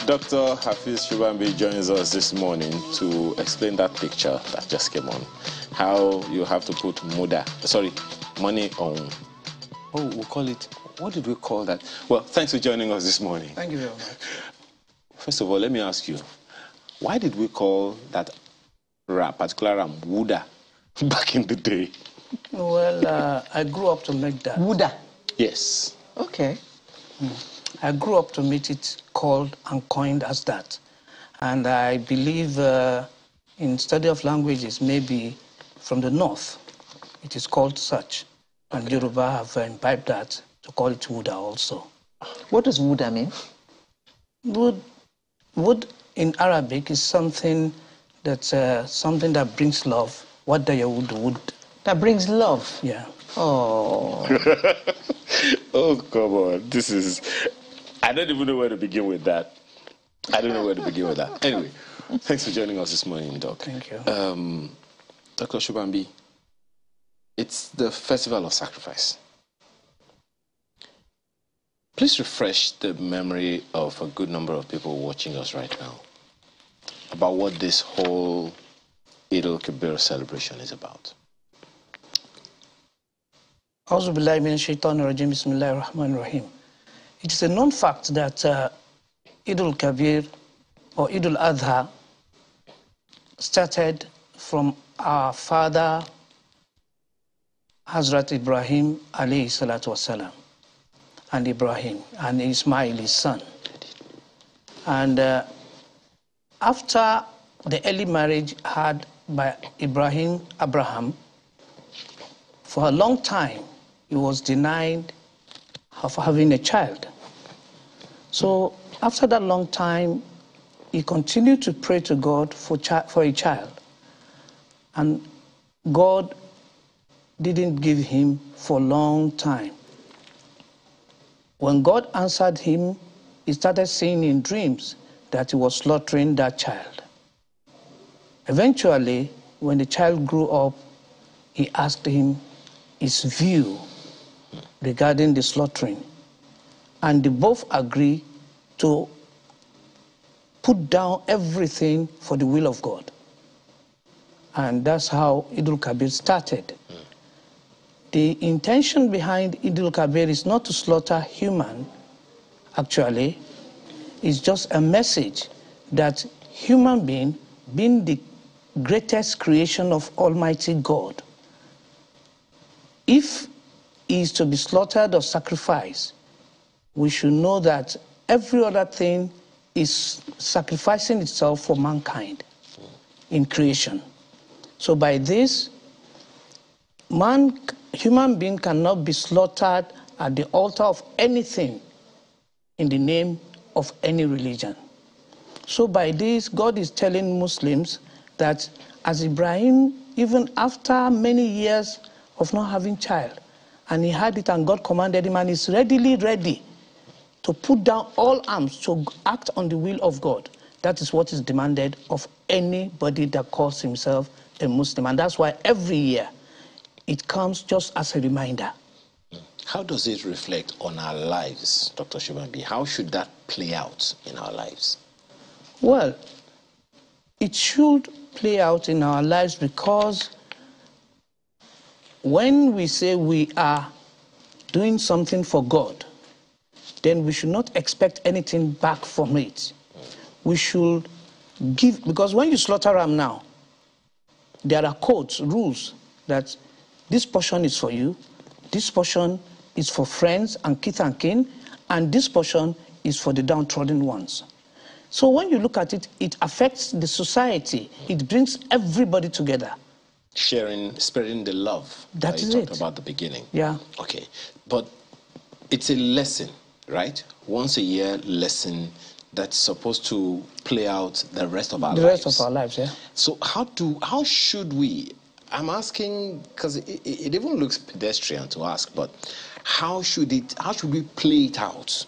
Dr. Hafiz Shubambi joins us this morning to explain that picture that just came on. How you have to put money on. Oh, we'll call it, what did we call that? Well, thanks for joining us this morning. Thank you very much. First of all, let me ask you, why did we call that particular ram Wuda back in the day? Well, I grew up to make that. Wuda? Yes. Okay. I grew up to meet it called and coined as that. And I believe in study of languages, maybe from the north, it is called such. And Yoruba have imbibed that to call it Wuda also. What does Wuda mean? Wood in Arabic is something that brings love. What do you wood? That brings love? Yeah. Oh. Oh, come on. This is... I don't even know where to begin with that. I don't know where to begin with that. Anyway, thanks for joining us this morning, Doc. Thank you. Dr. Shubambi, it's the Festival of Sacrifice. Please refresh the memory of a good number of people watching us right now about what this whole Eid-El Kabir celebration is about. It is a known fact that Eid-El Kabir or Eid-El Adha started from our father Hazrat Ibrahim alayhi salatu wasalam, and Ibrahim and Ismail, his son. And after the early marriage had by Abraham, for a long time, he was denied of having a child. So after that long time, he continued to pray to God for a child. And God didn't give him for a long time. When God answered him, he started seeing in dreams that he was slaughtering that child. Eventually, when the child grew up, he asked him his view regarding the slaughtering. And they both agreed to put down everything for the will of God. And that's how Eid-El Kabir started. The intention behind Eid-El Kabir is not to slaughter human, actually. It's just a message that human being the greatest creation of Almighty God, if he is to be slaughtered or sacrificed, we should know that every other thing is sacrificing itself for mankind in creation. So by this, human being cannot be slaughtered at the altar of anything in the name of any religion. So by this, God is telling Muslims that as Ibrahim, even after many years of not having child, and he had it and God commanded him, and he's readily ready to put down all arms to act on the will of God. That is what is demanded of anybody that calls himself a Muslim. And that's why every year it comes just as a reminder. How does it reflect on our lives, Dr. Shubambi? How should that play out in our lives? Well, it should play out in our lives because when we say we are doing something for God, then we should not expect anything back from it. We should give, because when you slaughter ram now, there are codes, rules, that this portion is for you, this portion is for friends and kith and kin, and this portion is for the downtrodden ones. So when you look at it, it affects the society. It brings everybody together. Spreading the love that you talked about at the beginning. Yeah. Okay. But it's a lesson, right? Once a year lesson that's supposed to play out the rest of our lives. The rest of our lives, yeah. So how should we, I'm asking, because it even looks pedestrian to ask, but how should we play it out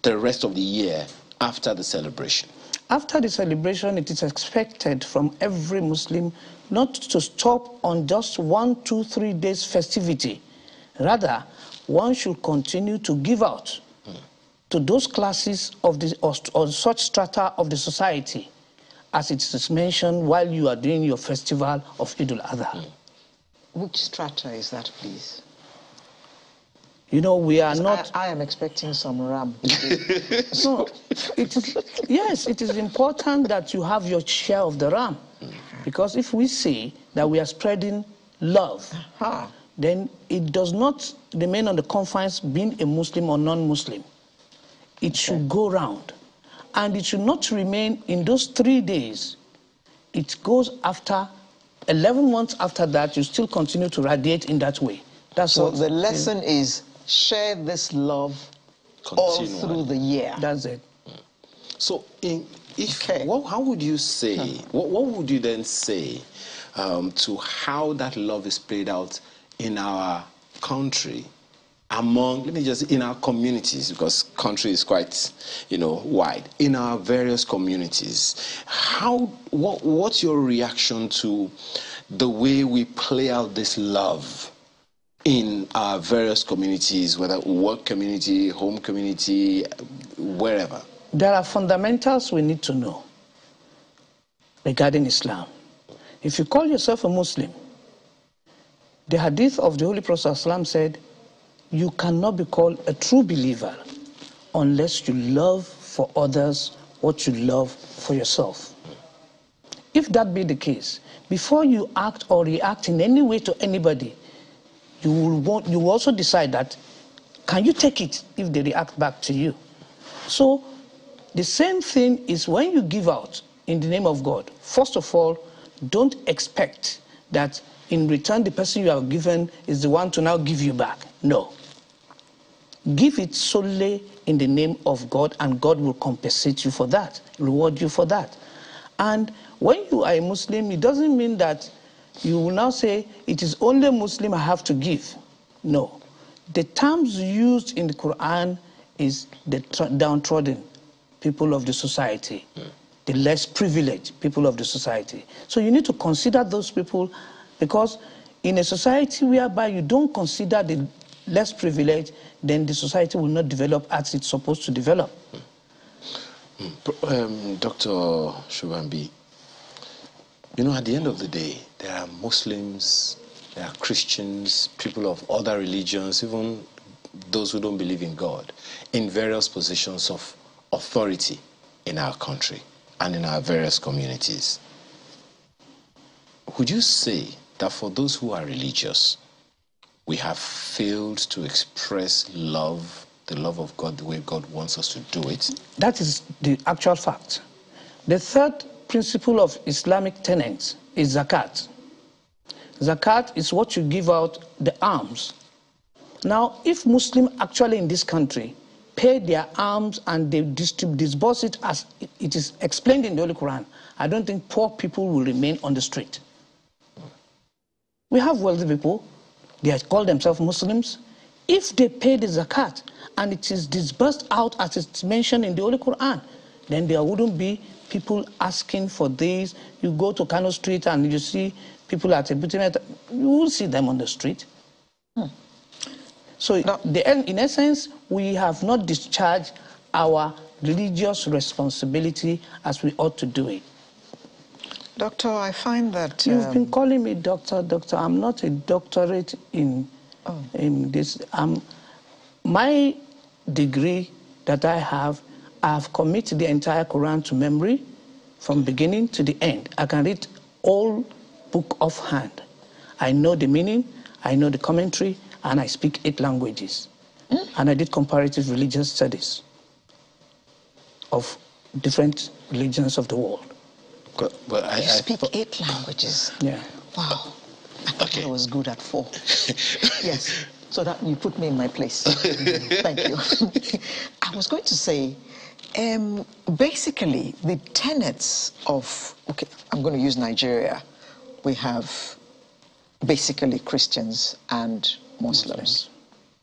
the rest of the year after the celebration? After the celebration, it is expected from every Muslim not to stop on just 1, 2, 3 days festivity. Rather, one should continue to give out to those classes of the, or such strata of the society as it is mentioned while you are doing your festival of Eid-El. Which strata is that, please? You know, we are not... I am expecting some ram. So, yes, it is important that you have your share of the ram. Because if we say that we are spreading love, then it does not remain on the confines being a Muslim or non-Muslim. It should go round. And it should not remain in those 3 days. It goes after 11 months after that, you still continue to radiate in that way. That's so what the lesson is share this love all through the year. That's it. So, how would you say, what would you then say to how that love is played out in our country, among, let me just, in our communities, because country is quite, wide, in our various communities? What's your reaction to the way we play out this love in our various communities, whether work community, home community, wherever? There are fundamentals we need to know regarding Islam. If you call yourself a Muslim, the hadith of the Holy Prophet ﷺ said, you cannot be called a true believer unless you love for others what you love for yourself. If that be the case, before you act or react in any way to anybody, you will also decide that, can you take it if they react back to you? So the same thing is when you give out in the name of God. First of all, don't expect that in return the person you have given is the one to now give you back. No. Give it solely in the name of God, and God will compensate you for that, reward you for that. And when you are a Muslim, it doesn't mean that you will now say, it is only Muslim I have to give. No. The terms used in the Quran is the downtrodden people of the society, the less privileged people of the society. So you need to consider those people, because in a society whereby you don't consider the less privileged, then the society will not develop as it's supposed to develop. Dr. Shubambi, at the end of the day, there are Muslims, there are Christians, people of other religions, even those who don't believe in God, in various positions of authority in our country and in our various communities. Would you say that for those who are religious, we have failed to express love, the love of God, the way God wants us to do it? That is the actual fact. The third principle of Islamic tenets is zakat. Zakat is what you give out, the alms. Now, if Muslims actually in this country pay their alms and they disburse it as it is explained in the Holy Quran, I don't think poor people will remain on the street. We have wealthy people, they call themselves Muslims. If they pay the zakat and it is disbursed out as it's mentioned in the Holy Quran, then there wouldn't be people asking for this. You go to Kano Street and you see people at a butiment, you will see them on the street. So in essence, we have not discharged our religious responsibility as we ought to do it. Doctor, I find that... You've been calling me doctor. I'm not a doctorate in this. My degree that I have committed the entire Quran to memory from beginning to the end. I can read all book offhand. I know the meaning, I know the commentary, and I speak 8 languages. And I did comparative religious studies of different religions of the world. But you speak 8 languages? Yeah. Wow. I thought I was good at 4. Yes. So that you put me in my place. Thank you. I was going to say, basically, the tenets of, I'm going to use Nigeria. We have basically Christians and Muslims.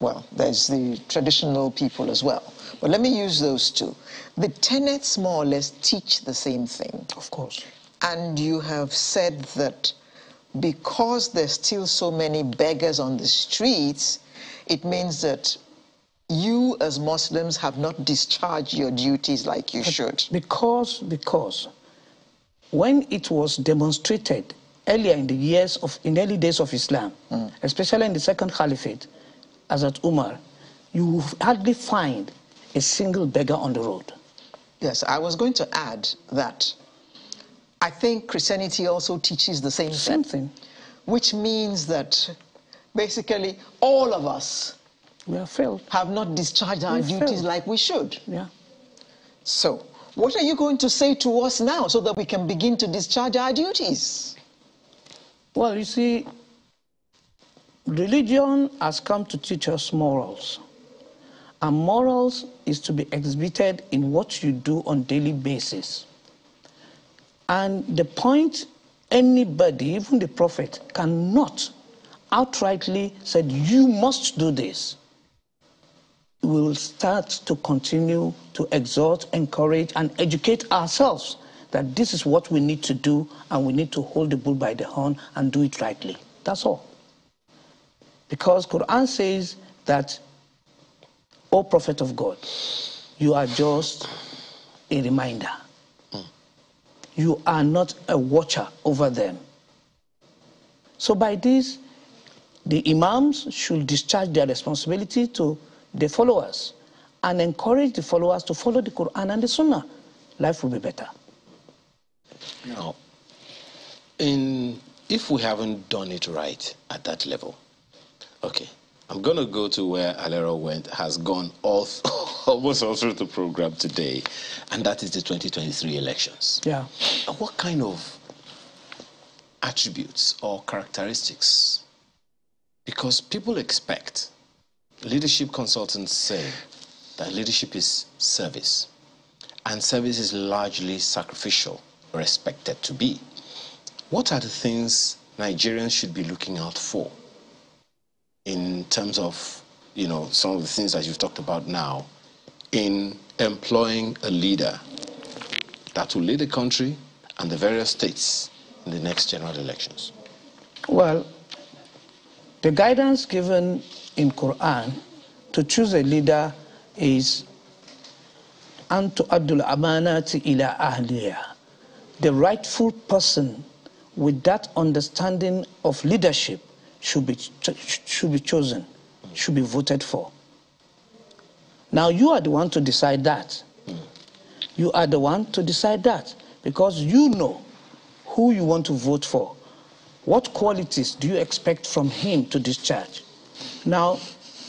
Well, there's the traditional people as well. But let me use those two. The tenets more or less teach the same thing. Of course. And you have said that because there's still so many beggars on the streets, it means that you as Muslims have not discharged your duties like you should? Because when it was demonstrated earlier in the early days of Islam, especially in the second caliphate, as at Umar, you will hardly find a single beggar on the road. Yes, I was going to add that I think Christianity also teaches the same thing. Which means that basically all of us have not discharged our duties like we should. Yeah. So, what are you going to say to us now so that we can begin to discharge our duties? Well, you see, religion has come to teach us morals. And morals is to be exhibited in what you do on a daily basis. And the point, anybody, even the prophet, cannot outrightly say, you must do this. We will start to continue to exhort, encourage, and educate ourselves that this is what we need to do, and we need to hold the bull by the horn and do it rightly. That's all. Because Quran says that, O Prophet of God, you are just a reminder. You are not a watcher over them. So by this, the imams should discharge their responsibility to the followers and encourage the followers to follow the Quran and the Sunnah. Life will be better. Now, if we haven't done it right at that level, okay, I'm going to go to where Alero has gone almost all through the program today, and that is the 2023 elections. Yeah. What kind of attributes or characteristics? Because people expect, leadership consultants say that leadership is service, and service is largely sacrificial or expected to be. What are the things Nigerians should be looking out for in terms of, some of the things that you've talked about now, in employing a leader that will lead the country and the various states in the next general elections? Well, the guidance given in Quran to choose a leader is أَن تُؤَدُّ الْأَمَانَاتِ إِلَىٰ أَهْلِهَا. The rightful person with that understanding of leadership should be chosen, should be voted for. Now you are the one to decide that. You are the one to decide that because you know who you want to vote for. What qualities do you expect from him to discharge? Now,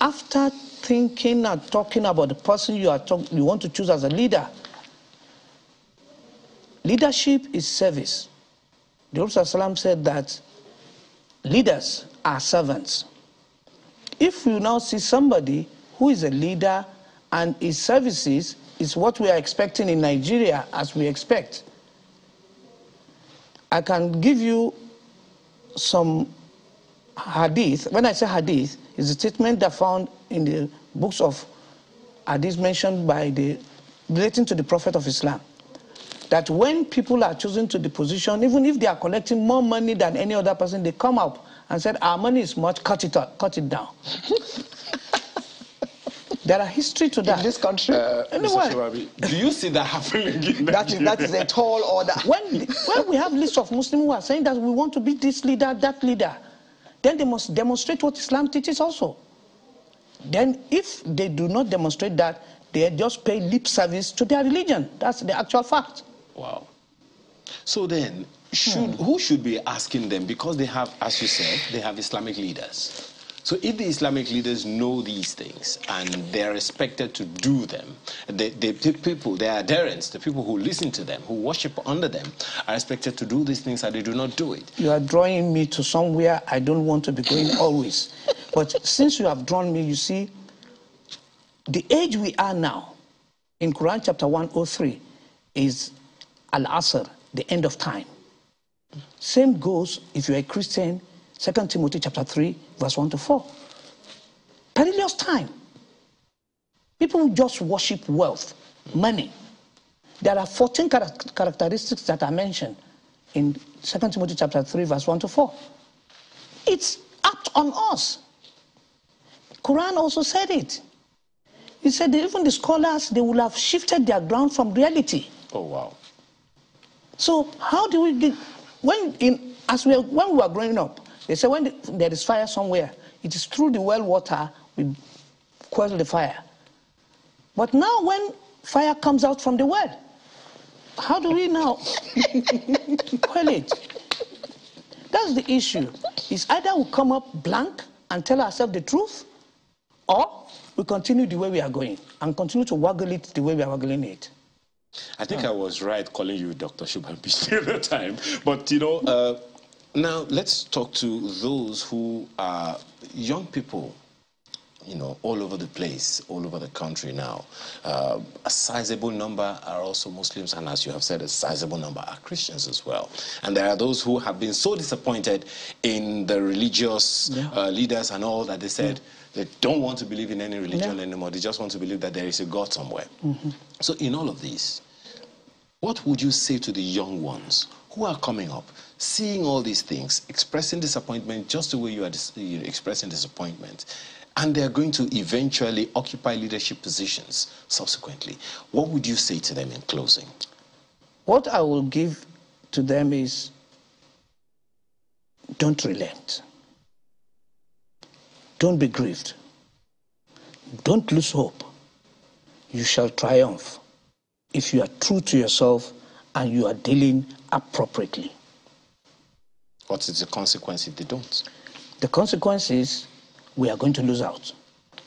after thinking and talking about the person you want to choose as a leader, leadership is service. The Prophet said that leaders are servants. If you now see somebody who is a leader and his services is what we are expecting in Nigeria as we expect, I can give you some hadith. When I say hadith, it's a statement that found in the books of hadith mentioned relating to the Prophet of Islam. That when people are chosen to the position, even if they are collecting more money than any other person, they come up and said, our money is much, cut it down. There are history to that. In this country? Mr. do you see that happening in Nigeria? That is a tall order. When we have lists of Muslims who are saying that we want to be this leader, that leader, then they must demonstrate what Islam teaches also. Then if they do not demonstrate that, they just pay lip service to their religion. That's the actual fact. Wow. So then, who should be asking them? Because they have, as you said, they have Islamic leaders. So if the Islamic leaders know these things and they're expected to do them, the people, their adherents, the people who listen to them, who worship under them, are expected to do these things and they do not do it. You are drawing me to somewhere I don't want to be going always. But since you have drawn me, you see, the age we are now, in Quran chapter 103, is Al-Asr, the end of time. Same goes if you're a Christian, 2 Timothy chapter 3, verse 1 to 4. Perilous time. People just worship wealth, money. There are 14 characteristics that are mentioned in 2 Timothy chapter 3, verse 1 to 4. It's up on us. Quran also said it. He said that even the scholars, they will have shifted their ground from reality. Oh, wow. So how do we get, when we were growing up, they said when there is fire somewhere, it is through the well water we quell the fire. But now when fire comes out from the well, how do we now quell it? That's the issue. It's either we come up blank and tell ourselves the truth, or we continue the way we are going and continue to waggle it the way we are waggling it. I think I was right calling you Dr. Shubhambi at the time. But, you know, now let's talk to those who are young people, you know, all over the place, all over the country now. A sizable number are also Muslims, and as you have said, a sizable number are Christians as well. And there are those who have been so disappointed in the religious leaders and all that they said they don't want to believe in any religion anymore. They just want to believe that there is a God somewhere. So in all of this, what would you say to the young ones who are coming up, seeing all these things, expressing disappointment just the way you are expressing disappointment, and they're going to eventually occupy leadership positions subsequently? What would you say to them in closing? What I will give to them is, don't relent. Don't be grieved. Don't lose hope. You shall triumph if you are true to yourself and you are dealing appropriately. What is the consequence if they don't? The consequence is we are going to lose out.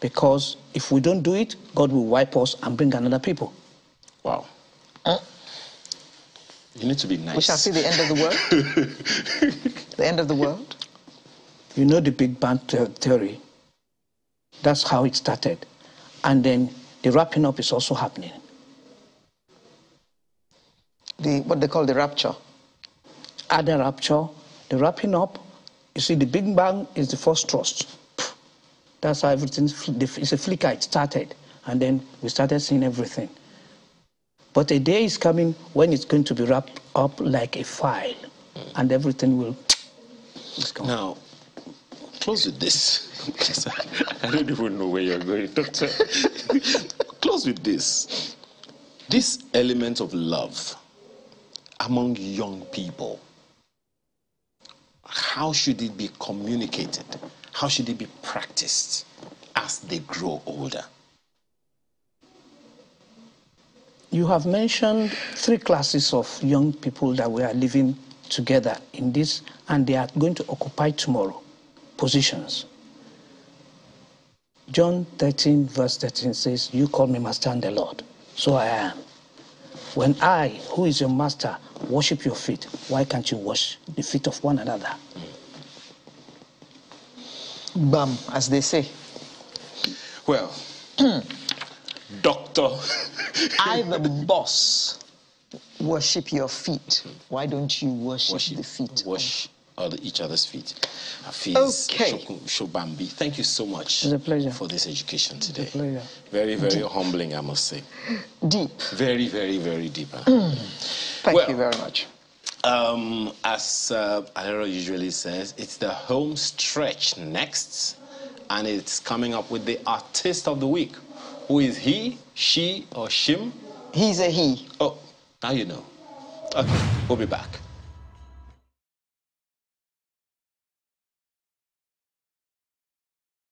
Because if we don't do it, God will wipe us and bring another people. Wow. You need to be nice. We shall see the end of the world. The end of the world. You know the Big Bang theory. That's how it started. And then the wrapping up is also happening. What they call the rapture. At the rapture, the wrapping up, you see the Big Bang is the first thrust. That's how everything, it's a flicker, it started. And then we started seeing everything. But a day is coming when it's going to be wrapped up like a file. And everything will... Now, close with this. I don't even know where you're going, Doctor. Close with this. This element of love among young people, how should it be communicated? How should it be practiced as they grow older? You have mentioned 3 classes of young people that we are living together in this, and they are going to occupy tomorrow positions. John 13 verse 13 says, you call me Master and the Lord, so I am. When I, who is your master, worship your feet, why can't you wash the feet of one another? Bam, as they say. Well, Doctor. I, the boss, worship your feet. Why don't you worship the feet? Wash each other's feet. Okay. Shubhambi, thank you so much It's a pleasure. for this education today. It's a pleasure. Very, very humbling, I must say. Deep. Very, very, very deep. Thank you very much. As Alero usually says, it's the home stretch next, and it's coming up with the artist of the week. Who is he, she, or shim? He's a he. Oh, now you know. Okay, we'll be back.